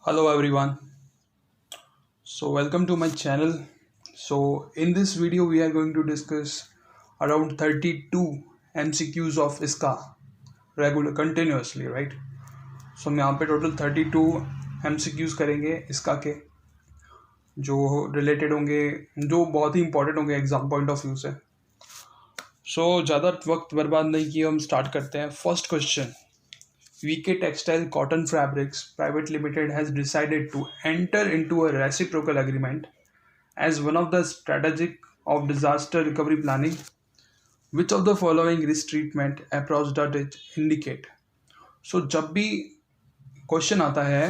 Hello everyone. Welcome to my channel. In this video we are going to discuss around 32 MCQs of ISCA regular continuously, right? हम यहाँ पे total 32 MCQs करेंगे ISCA के जो related होंगे, जो बहुत ही इंपॉर्टेंट होंगे एग्जाम पॉइंट ऑफ व्यू से। ज़्यादा वक्त बर्बाद नहीं किए, हम स्टार्ट करते हैं। First question, VK Textile Cotton Fabrics Private Limited has decided to enter into a reciprocal agreement as one of the strategic of disaster recovery planning. Which of the following risk treatment approach does it indicate? जब भी question आता है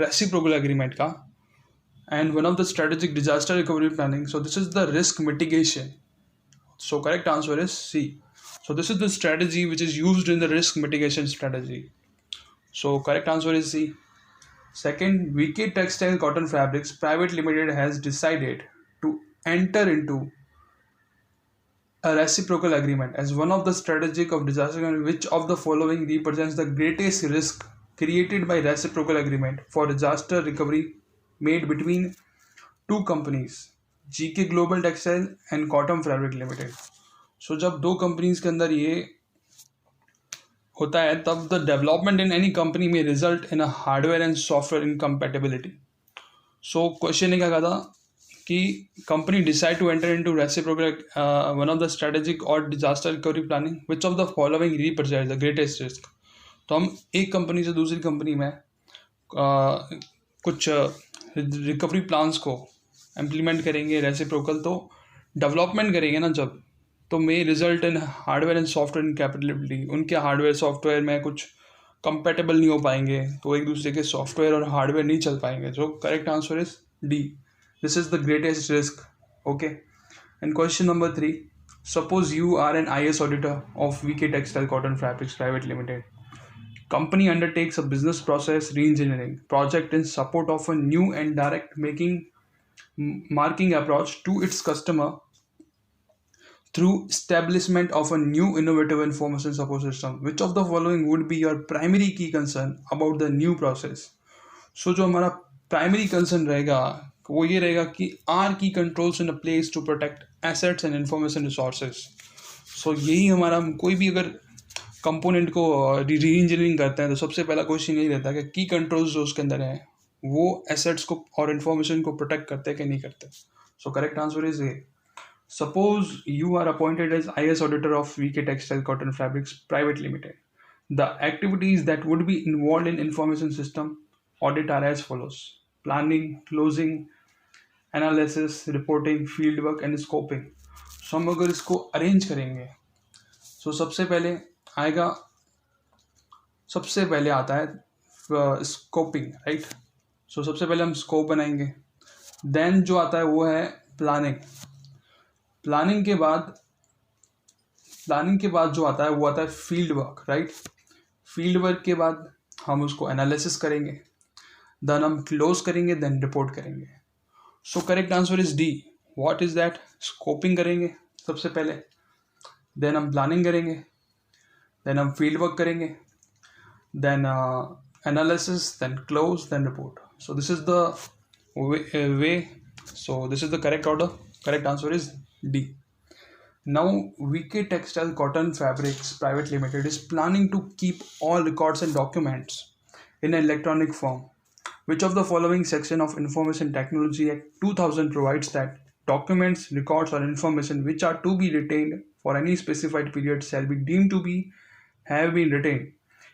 reciprocal agreement का and one of the strategic disaster recovery planning, this is the risk mitigation. Correct answer is C. This is the strategy which is used in the risk mitigation strategy. Correct answer is C. Second, VK Textile Cotton Fabrics Private Limited has decided to enter into a reciprocal agreement as one of the strategic of disaster. Which of the following represents the greatest risk created by reciprocal agreement for disaster recovery made between two companies, GK Global Textile and Cotton Fabric Limited? जब दो companies के अंदर ये होता है तब the development in any company में result in a hardware and software incompatibility. Question ने क्या कहा था कि company decide to enter into reciprocal one of the strategic और disaster recovery planning, which of the following represent the greatest risk. तो हम एक कंपनी से दूसरी कंपनी में कुछ रिकवरी प्लान्स को इम्प्लीमेंट करेंगे रेसिप्रोकल, तो डेवलपमेंट करेंगे ना जब, तो may result in hardware and software incapability. उनके हार्डवेयर सॉफ्टवेयर में कुछ कंपेटेबल नहीं हो पाएंगे, तो एक दूसरे के सॉफ्टवेयर और हार्डवेयर नहीं चल पाएंगे। Correct answer is D, this is the greatest risk. Okay, and question number 3, suppose you are an IS auditor of VK Textile Cotton Fabrics Private Limited. Company undertakes a business process re-engineering project in support of a new and direct marking approach to its customer through establishment of a new innovative information support system. Which of the following would be your primary key concern about the new process? जो हमारा primary concern रहेगा वो ये रहेगा कि are key controls in place to protect assets and information resources. यही हमारा, कोई भी अगर कंपोनेंट को री इंजीनियरिंग करते हैं तो सबसे पहला क्वेश्चन यही रहता है कि की कंट्रोल्स जो उसके अंदर हैं वो एसेट्स को और इन्फॉर्मेशन को प्रोटेक्ट करते हैं कि नहीं करते। Correct answer is A. Suppose you are appointed as IS auditor of VK Textile Cotton Fabrics Private Limited. The activities that would be involved in information system audit are as follows: planning, closing, analysis, reporting, fieldwork and scoping. हम अगर इसको arrange करेंगे सबसे पहले आता है scoping, right. सबसे पहले हम स्कोप बनाएंगे, देन जो आता है वो है प्लानिंग। प्लानिंग के बाद जो आता है वो आता है field work, right. Field work के बाद हम उसको एनालिसिस करेंगे, देन हम क्लोज करेंगे, देन रिपोर्ट करेंगे। Correct answer is D. What is that? Scoping करेंगे सबसे पहले, देन हम प्लानिंग करेंगे, देन हम फील्ड वर्क करेंगे, then analysis, then close, then report. This is the way. This is the correct order. Correct answer is D. Now, VK Textile Cotton Fabrics Private Limited is planning to keep all records and documents in an electronic form. Which of the following section of Information Technology Act 2000 provides that documents, records or information which are to be retained for any specified period shall be deemed to have been retained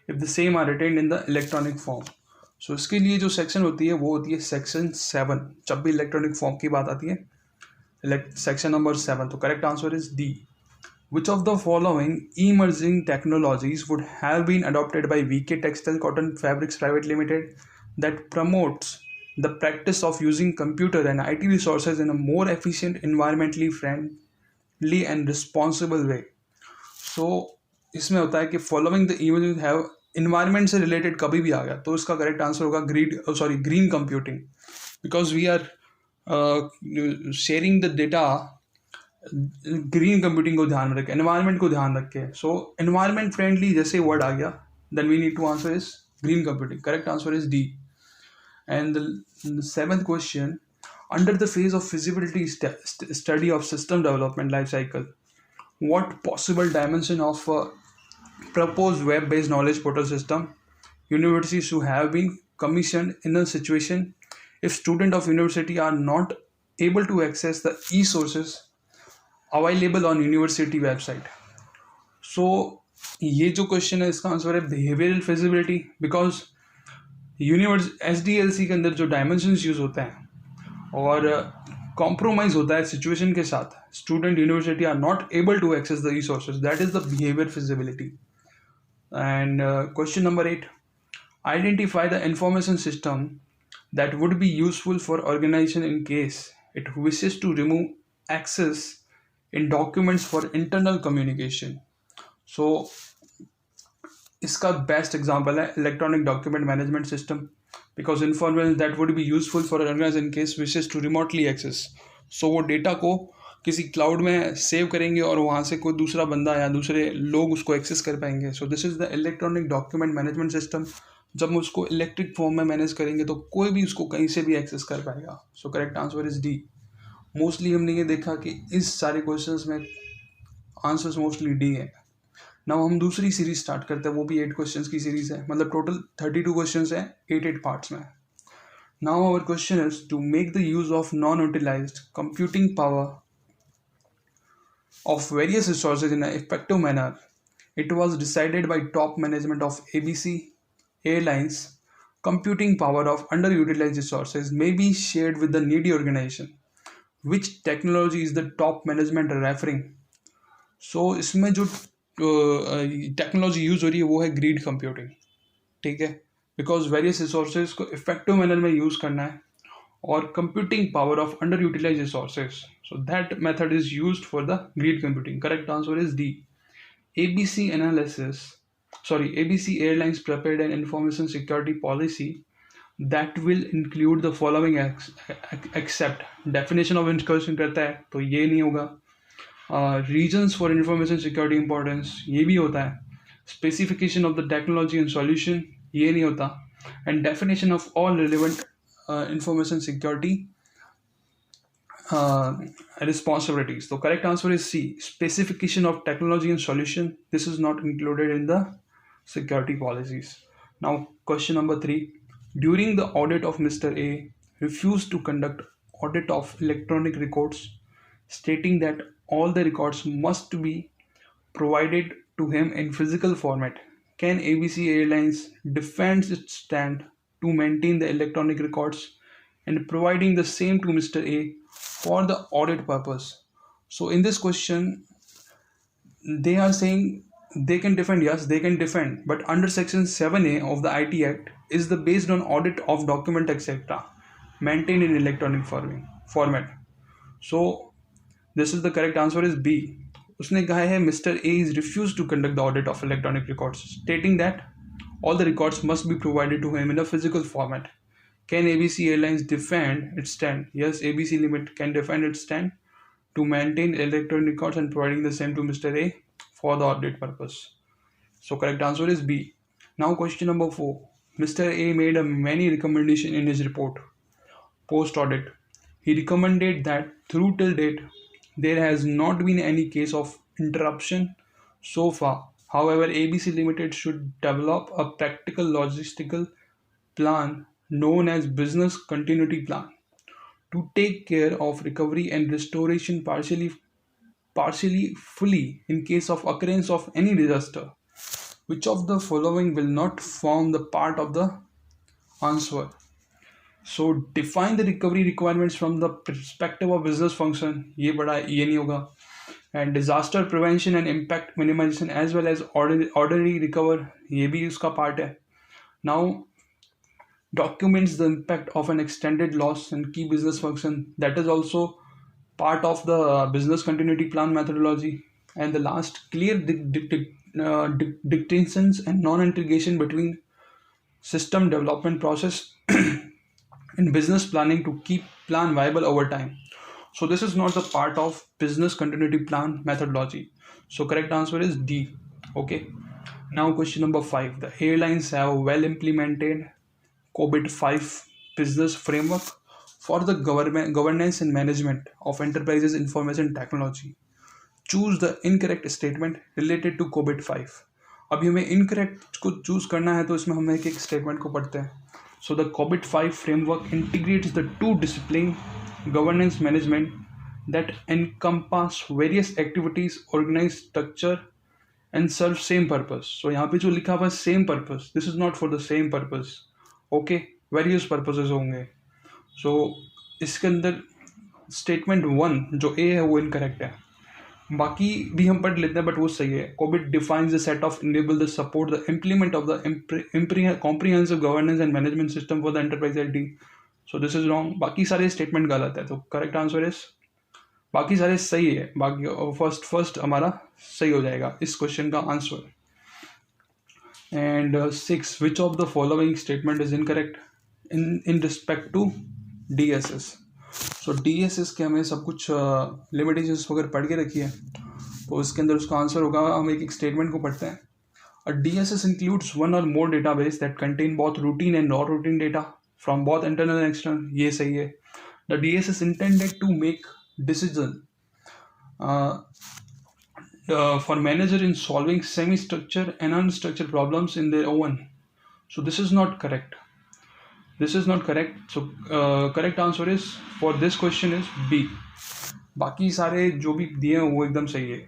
if the same are retained in the electronic form? इसके लिए जो section होती है वो होती है section 7, जब भी इलेक्ट्रॉनिक फॉर्म की बात आती है, section number 7. तो correct answer is D. Which of the following emerging technologies would have been adopted by VK Textile Cotton Fabrics Private Limited that promotes the practice of using computer and IT resources in a more efficient, environmentally friendly and responsible way? इसमें होता है कि following the emerging have environment से related कभी भी आ गया तो इसका correct answer होगा green computing, because we are sharing the data green computing को ध्यान में रखें, एनवायरनमेंट को ध्यान रखें। एनवायरनमेंट फ्रेंडली जैसे वर्ड आ गया, then we need to answer is green computing. Correct answer is D. And the seventh question, under the phase of feasibility study of system development life cycle, what possible dimension of proposed web-based knowledge portal system universities who have been commissioned in a situation if students of university are not able to access the e-sources available on university website. So ये जो question है इसका answer है behavioural feasibility, because universe SDLC के अंदर जो dimensions use होते हैं और कॉम्प्रोमाइज होता है सिचुएशन के साथ, student university are not able to access the resources, that is the behaviour feasibility. And question number 8, identify the information system that would be useful for organization in case it wishes to remove access in documents for internal communication. So इसका best example है electronic document management system, because information that would be useful for organization in case wishes to remotely access. So वो data को किसी cloud में save करेंगे और वहाँ से कोई दूसरा बंदा या दूसरे लोग उसको एक्सेस कर पाएंगे. So this is the electronic document management system. जब हम उसको इलेक्ट्रिक फॉर्म में मैनेज करेंगे तो कोई भी उसको कहीं से भी एक्सेस कर पाएगा. सो correct answer is D. Mostly हमने ये देखा कि इस सारे क्वेश्चंस में आंसर्स मोस्टली डी है. नाउ हम दूसरी सीरीज स्टार्ट करते हैं, वो भी 8 क्वेश्चंस की सीरीज है, मतलब टोटल 32 क्वेश्चंस है 8 पार्ट्स में. Now our question is to make the use of non utilised computing power of various resources in effective manner. It was decided by top management of ABC Airlines. Computing power of underutilized resources may be shared with the needy organization. Which technology is the top management referring? So इसमें जो technology use हो रही है वो है grid computing. ठीक है, because various resources को इफेक्टिव मैनर में यूज करना है और computing power of under utilise resources, so that method is used for the grid computing. Correct answer is D. ABC Airlines prepared an information security policy that will include the following except definition of incursion करता है तो ये नहीं होगा. Reasons for information security importance ये भी होता है. Specification of the technology and solution ये नहीं होता. And definition of all relevant information security responsibilities. So correct answer is C. Specification of technology and solution, this is not included in the security policies. Now question number 3, during the audit of Mr. A refused to conduct audit of electronic records, stating that all the records must be provided to him in physical format. Can ABC Airlines defend its stand to maintain the electronic records and providing the same to Mr. A for the audit purpose? So in this question they are saying they can defend. Yes, they can defend, but under section 7A of the IT Act is the based on audit of document etc maintained in electronic format. So this is the correct answer is B. उसने कहा है Mr. A is refused to conduct the audit of electronic records, stating that all the records must be provided to him in a physical format. Can ABC Airlines defend its stand? Yes, ABC Limited can defend its stand to maintain electronic records and providing the same to Mr. A for the audit purpose. So correct answer is B. Now question number 4. Mr. A made a many recommendation in his report post audit. He recommended that through till date there has not been any case of interruption so far. However, ABC Limited should develop a practical logistical plan known as business continuity plan to take care of recovery and restoration partially fully in case of occurrence of any disaster. Which of the following will not form the part of the answer? So define the recovery requirements from the perspective of business function, ये नहीं होगा. And disaster prevention and impact minimization as well as orderly recover, ये भी उसका part है. Now documents the impact of an extended loss and key business function, that is also part of the business continuity plan methodology. And the last, clear distinctions and non-integration between system development process and business planning to keep plan viable over time. So this is not the part of business continuity plan methodology. So correct answer is D. Okay, now question number 5. The airlines have well implemented COVID-5 business framework for the governance and management of enterprises information technology. Choose the incorrect statement related to COVID 5. अभी हमें incorrect को choose करना है तो इसमें हम एक एक statement को पढ़ते हैं. So the COVID 5 framework integrates the two discipline governance management that encompass various activities, organized structure and serve same purpose. So यहाँ पे जो लिखा हुआ है same purpose, this is not for the same purpose. Okay, various purposes होंगे. So इसके अंदर statement 1 जो A है वो incorrect है. बाकी भी हम पढ़ लेते हैं बट वो सही है. Covid defines the set of enable the support the implement of the comprehensive governance and management system for the enterprise IT. So this is wrong. बाकी सारे स्टेटमेंट गलत है. तो करेक्ट आंसर इज, बाकी सारे सही है. बाकी फर्स्ट हमारा सही हो जाएगा इस क्वेश्चन का answer. And 6, which of the following statement is incorrect in respect to DSS. So DSS के हमें सब कुछ लिमिटेशंस वगैरह पढ़ के रखी है, तो इसके अंदर उसका आंसर होगा. हम एक एक स्टेटमेंट को पढ़ते हैं. DSS includes one or more database that contain both routine and non-routine data from both internal and external. ये सही है. The DSS intended to make decision for manager in solving semi-structured and unstructured problems in their own. So this is not correct. This is not correct. So correct answer is for this question is B. बाकी सारे जो भी दिए हैं वो एकदम सही है.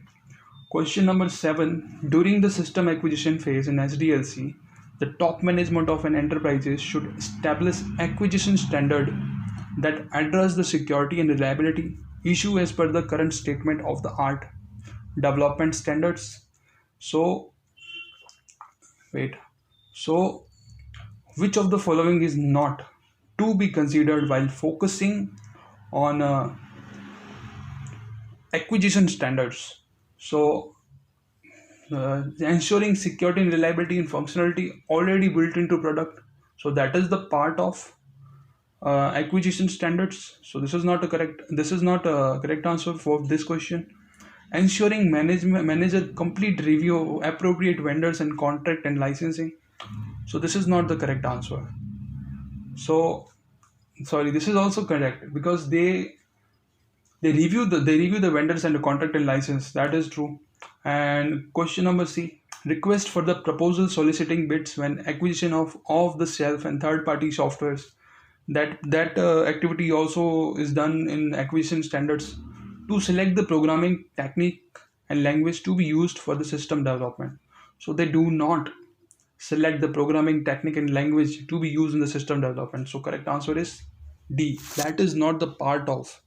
Question number 7. During the system acquisition phase in SDLC, the top management of an enterprise should establish acquisition standard that address the security and reliability issue as per the current statement of the art development standards. So which of the following is not to be considered while focusing on acquisition standards? So ensuring security and reliability and functionality already built into product, so that is the part of acquisition standards. So this is not a correct answer for this question. Ensuring manager complete review of appropriate vendors and contract and licensing. So this is not the correct answer. So sorry, this is also correct because they review the vendors and the contract and license. That is true. And question number C, request for the proposal soliciting bids when acquisition of the shelf and third party softwares. That activity also is done in acquisition standards to select the programming technique and language to be used for the system development. So they do not select the programming technique and language to be used in the system development. So correct answer is D. That is not the part of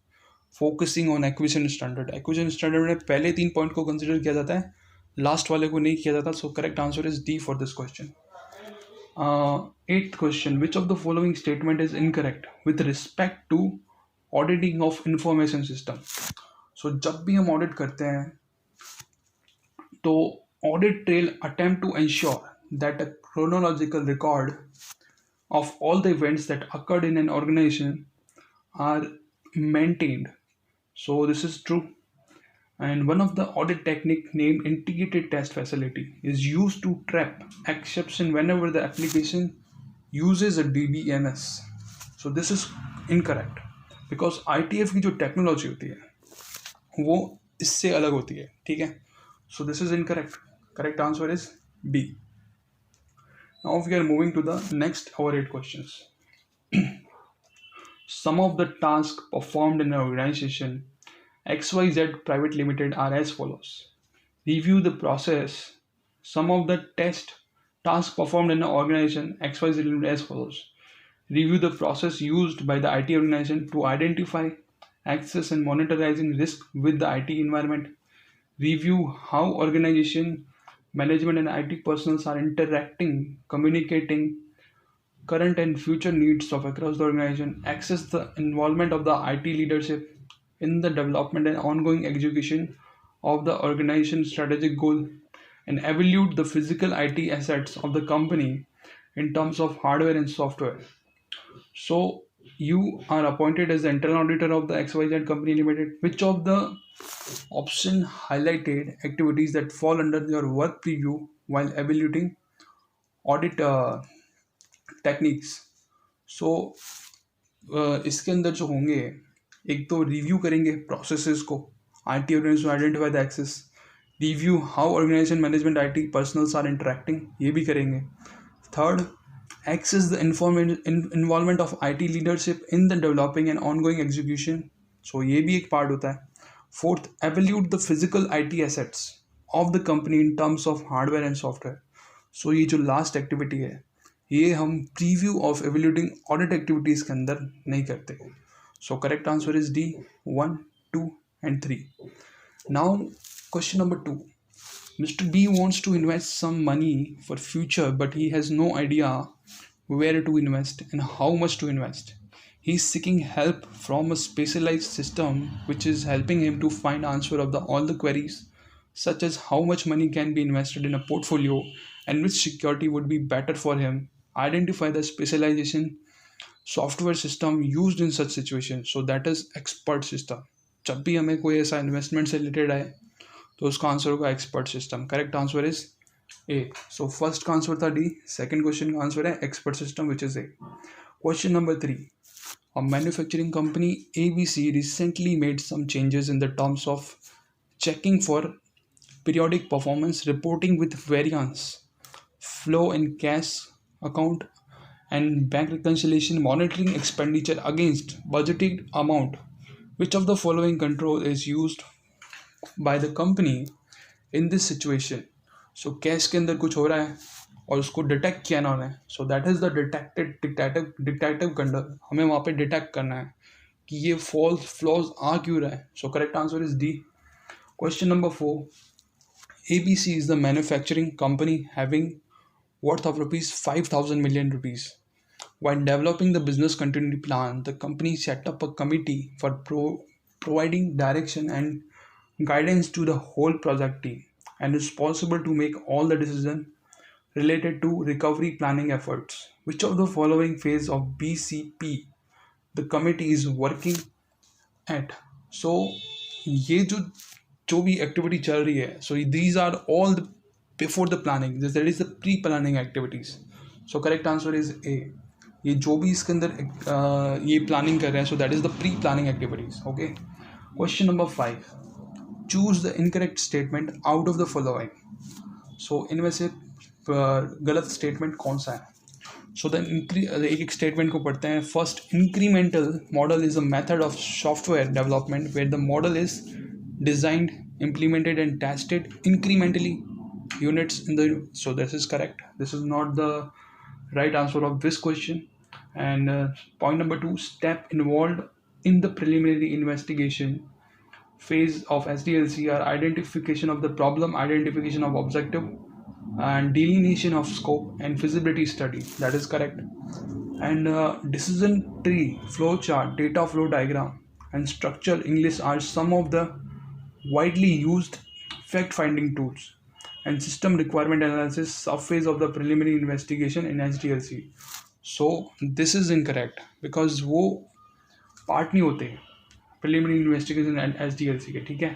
focusing on acquisition standard. Acquisition standard में पहले 3 point को consider किया जाता है, last वाले को नहीं किया जाता. So correct answer is D for this question. 8th question, which of the following statement is incorrect with respect to auditing of information system? So जब भी हम audit करते हैं तो audit trail attempt to ensure that a chronological record of all the events that occurred in an organization are maintained. So this is true. And one of the audit technique named integrated test facility is used to trap exception whenever the application uses a DBMS. So this is incorrect because ITF की जो technology होती है वो इससे अलग होती है. ठीक है. So this is incorrect. Correct answer is B. Now we are moving to the next our 8 questions. Some of the tasks performed in an organization XYZ Private Limited are as follows. Review the process. Some of the tasks performed in an organization XYZ Limited as follows. Review the process used by the IT organization to identify, access and monitoring risk with the IT environment. Review how organization management and IT personnel are interacting, communicating current and future needs of across the organization. Access the involvement of the IT leadership in the development and ongoing execution of the organization's strategic goal, and evaluate the physical IT assets of the company in terms of hardware and software. So you are appointed as the internal auditor of the XYZ company limited. Which of the option highlighted activities that fall under your work preview while evaluating audit techniques? So इसके अंदर जो होंगे, एक तो review करेंगे processes को, IT organisation identify the access, review how organisation management IT personnels are interacting, ये भी करेंगे. Third, access the involvement of IT leadership in the developing and ongoing execution, so ये भी एक पार्ट होता है. Fourth, evaluate the physical IT assets of the company in terms of hardware and software. सो ये जो लास्ट एक्टिविटी है, ये हम preview of evaluating audit activities के अंदर नहीं करते. सो correct answer is D, 1, 2 and 3. Now question number 2. Mr. B wants to invest some money for future, but he has no idea where to invest and how much to invest. He is seeking help from a specialized system which is helping him to find answer of all the queries, such as how much money can be invested in a portfolio and which security would be better for him. Identify the specialization software system used in such situations. So that is expert system. जब भी हमें कोई ऐसा investment से related है तो उसका answer होगा expert system. Correct answer is A. So first का आंसर था डी, सेकंड क्वेश्चन का आंसर है expert system which is a. Question number 3. A manufacturing company ABC recently made some changes in the terms of checking for periodic performance reporting with variance, flow in cash account and bank reconciliation, monitoring expenditure against budgeted amount. Which of the following control is used by the company in this situation? So cash के अंदर कुछ हो रहा है और उसको detect किया ना उन्होंने, so that is the detective control. हमें वहाँ पे डिटेक्ट करना है कि ये फॉल्स फ्लॉज आ क्यों रहा है. सो correct answer is D. Question number 4. ABC is the manufacturing company having worth of rupees 5,000 million rupees. While developing the business continuity plan, the company set up a committee for providing direction and guidance to the whole project team and is responsible to make all the decisions related to recovery planning efforts. Which of the following phase of BCP the committee is working at? So ये जो भी activity चल रही है, so these are all the before the planning, that is the pre planning activities. So correct answer is A. ये जो भी इसके अंदर ये प्लानिंग कर रहे हैं, so that is the pre planning activities. Okay. Question number 5. Choose the incorrect statement out of the following. So इनमें से गलत स्टेटमेंट कौन सा है? सो एक स्टेटमेंट को पढ़ते हैं. First, incremental model is a method of software development where the model is designed, implemented and tested incrementally units in the. So this is correct. This is not the right answer of this question. And point number 2, step involved in the preliminary investigation phase of Sdlc are identification of the problem, identification of objective, and delineation of scope and feasibility study. That is correct. And decision tree, flow chart, data flow diagram, and structural English are some of the widely used fact-finding tools. And system requirement analysis, subphase of the preliminary investigation in SDLC. So this is incorrect because वो part नहीं होते preliminary investigation and SDLC के. ठीक है.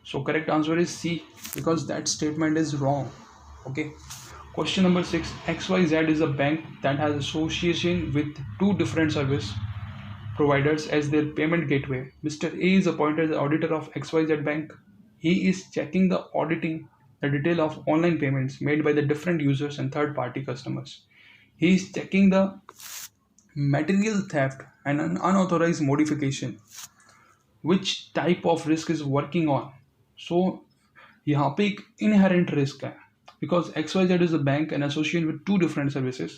So correct answer is C because that statement is wrong. Okay. Question number 6. XYZ is a bank that has association with two different service providers as their payment gateway. Mr. A is appointed as auditor of XYZ bank. He is checking the auditing the detail of online payments made by the different users and third party customers. He is checking the material theft and an unauthorized modification. Which type of risk is working on? So यहाँ पे एक inherent risk है because XYZ is a bank and associated with two different services.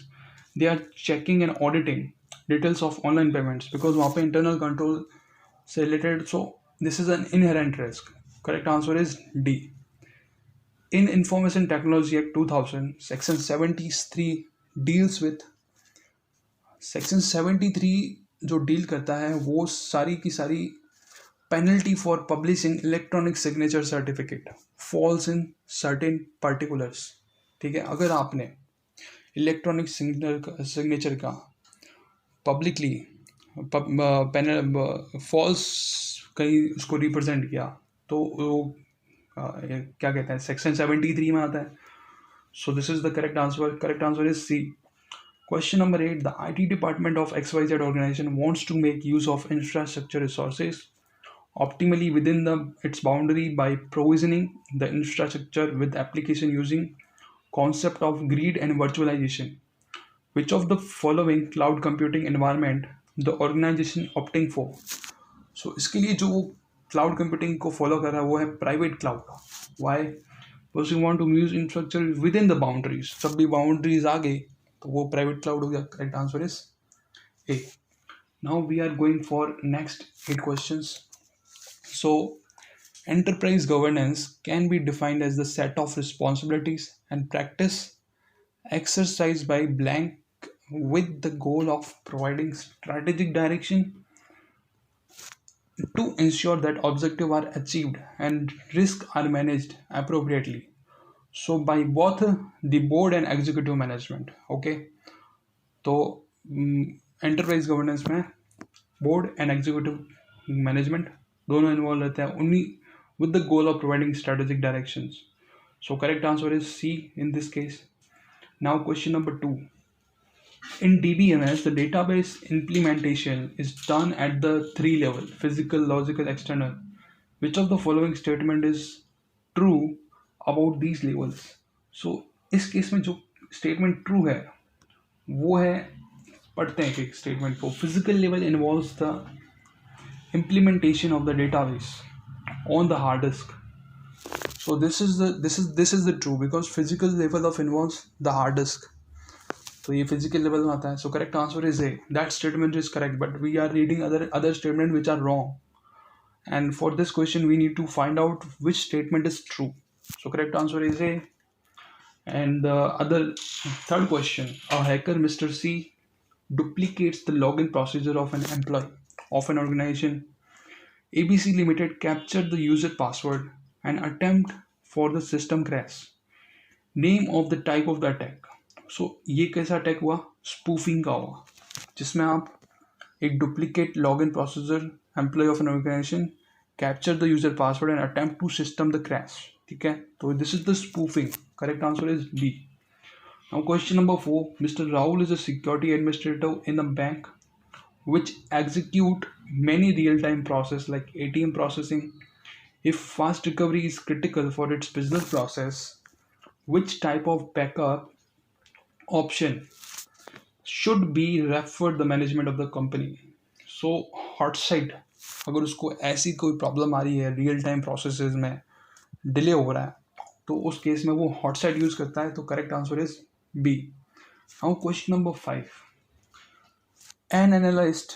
They are checking and auditing details of online payments because वहाँ पे internal control से related. So this is an inherent risk. Correct answer is D. In Information Technology Act 2000, Section 73 deals with. Section 73 जो deal करता है वो सारी की सारी penalty for publishing electronic signature certificate falls in certain particulars. ठीक है. अगर आपने इलेक्ट्रॉनिक सिग्नेचर का पब्लिकली फॉल्स कहीं उसको रिप्रेजेंट किया तो वो क्या कहते हैं, सेक्शन 73 में आता है. So this is the correct answer. Correct answer is C. Question number 8. The IT department of XYZ organization wants to make use of infrastructure resources optimally within its boundary by provisioning the infrastructure with application using concept of grid and virtualization. Which of the following cloud computing environment the organization opting for? So इसके लिए जो वो cloud computing को follow कर रहा है वो है private cloud. Why? Because you want to use infrastructure within the boundaries. जब भी बाउंड्रीज आ गई तो वो प्राइवेट क्लाउड हो गया. Correct answer is A. Now we are going for next 8 questions. So enterprise governance can be defined as the set of responsibilities and practice exercised by blank with the goal of providing strategic direction to ensure that objectives are achieved and risks are managed appropriately. So by both the board and executive management. Okay. तो enterprise governance में board and executive management दोनों involve रहते हैं उन्हीं with the goal of providing strategic directions. So correct answer is C in this case. Now question number 2. In DBMS, the database implementation is done at the 3 level: physical, logical, external. Which of the following statement is true about these levels? So इस case में जो statement true है वो है, पढ़ते हैं एक statement को. Physical level involves the implementation of the database on the hard disk. So this is the true because physical level of involves the hard disk. तो ये physical level में आता है. So correct answer is A. That statement is correct, but we are reading other statement which are wrong. And for this question we need to find out which statement is true. So correct answer is A. And the other third question: a hacker, Mr. C, duplicates the login procedure of an employee of an organization ABC Limited, captured the user password and attempt for the system crash. Name of the type of the attack. So ये कैसा attack हुआ? Spoofing का हुआ, जिसमें आप एक duplicate login procedure employ of an organisation capture the user password and attempt to system the crash. ठीक है, तो this is the spoofing. Correct answer is B. Now question number 4. Mister Rahul is a security administrator in a bank which execute many real-time process like ATM processing. If fast recovery is critical for its business process, which type of backup option should be referred the management of the company? So hot site, अगर उसको ऐसी कोई problem आ रही है real time processes में delay हो रहा है तो उस केस में वो हॉट साइट यूज करता है. तो correct answer is B. Now question number 5. An analyst,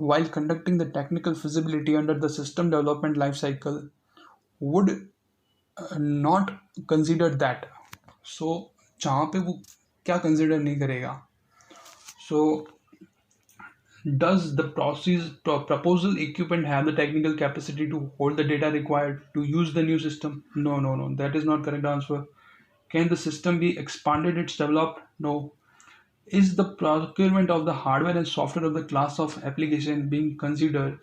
while conducting the technical feasibility under the system development lifecycle, would not consider that. So, जहाँ पे वो क्या consider नहीं करेगा? So, does the proposal equipment have the technical capacity to hold the data required to use the new system? No. That is not correct answer. Can the system be expanded? It's developed? No. Is the procurement of the hardware and software of the class of application being considered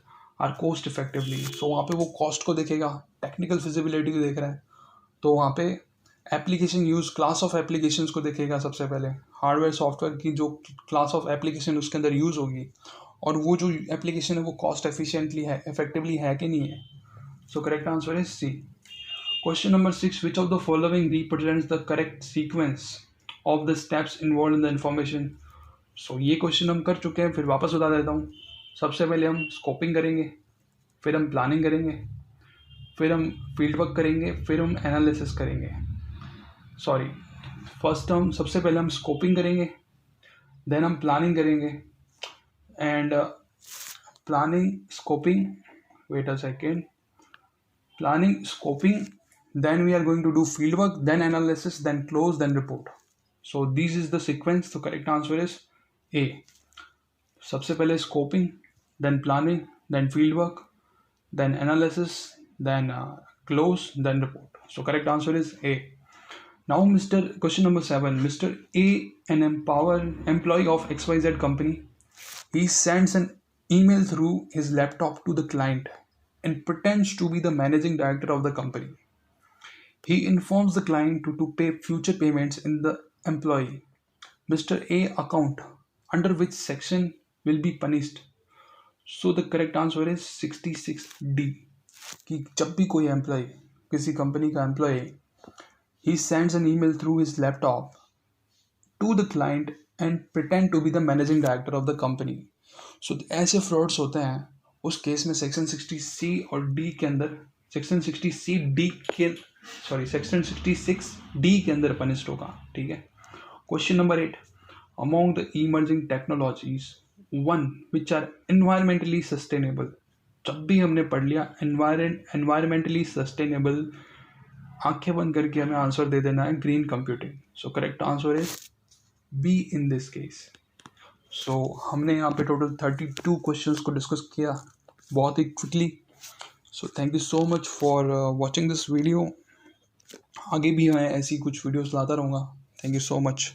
are cost effectively? So वहाँ पे वो cost को देखेगा, technical feasibility को देख रहा है, तो वहाँ पे application use class of applications को देखेगा सबसे पहले. hardware software की जो class of application उसके अंदर use होगी और वो जो application है वो cost efficiently है, effectively है कि नहीं है. So correct answer is C. Question number 6. Which of the following represents the correct sequence of the steps involved in the information? So ये क्वेश्चन हम कर चुके हैं, फिर वापस बता देता हूँ. सबसे पहले हम स्कोपिंग करेंगे, फिर हम प्लानिंग करेंगे, फिर हम फील्ड वर्क करेंगे, फिर हम एनालिसिस करेंगे. सॉरी, फर्स्ट हम सबसे पहले हम स्कोपिंग करेंगे, देन हम प्लानिंग करेंगे and planning scoping, wait a second, planning scoping, then we are going to do field work, then analysis, then close, then report. So this is the sequence. The correct answer is A. सबसे पहले scoping, then planning, then field work, then analysis, then close, then report. So correct answer is A. Now question number 7. Mr. A, an employee of XYZ company, he sends an email through his laptop to the client and pretends to be the managing director of the company. He informs the client to pay future payments in the employee. Mr. A account under which section will be punished? So the correct answer is 66D. कि जब भी कोई employ, किसी company का employ, he sends an email through his laptop to the client and pretend to be the managing director of the company. So ऐसे frauds होते हैं, उस केस में सेक्शन 60C और डी के अंदर, सेक्शन 60C सेक्शन 66D के अंदर पनिश्ड होगा. ठीक है. Question number 8. Among the emerging technologies, one which are environmentally sustainable. जब भी हमने पढ़ लिया environmentally sustainable, आंखें बंद करके हमें आंसर दे देना है green computing. So correct answer is B in this case. So हमने यहाँ पे टोटल 32 क्वेश्चंस को डिस्कस किया बहुत ही quickly. So thank you so much for watching this video. आगे भी मैं ऐसी कुछ वीडियोस लाता रहूँगा. Thank you so much.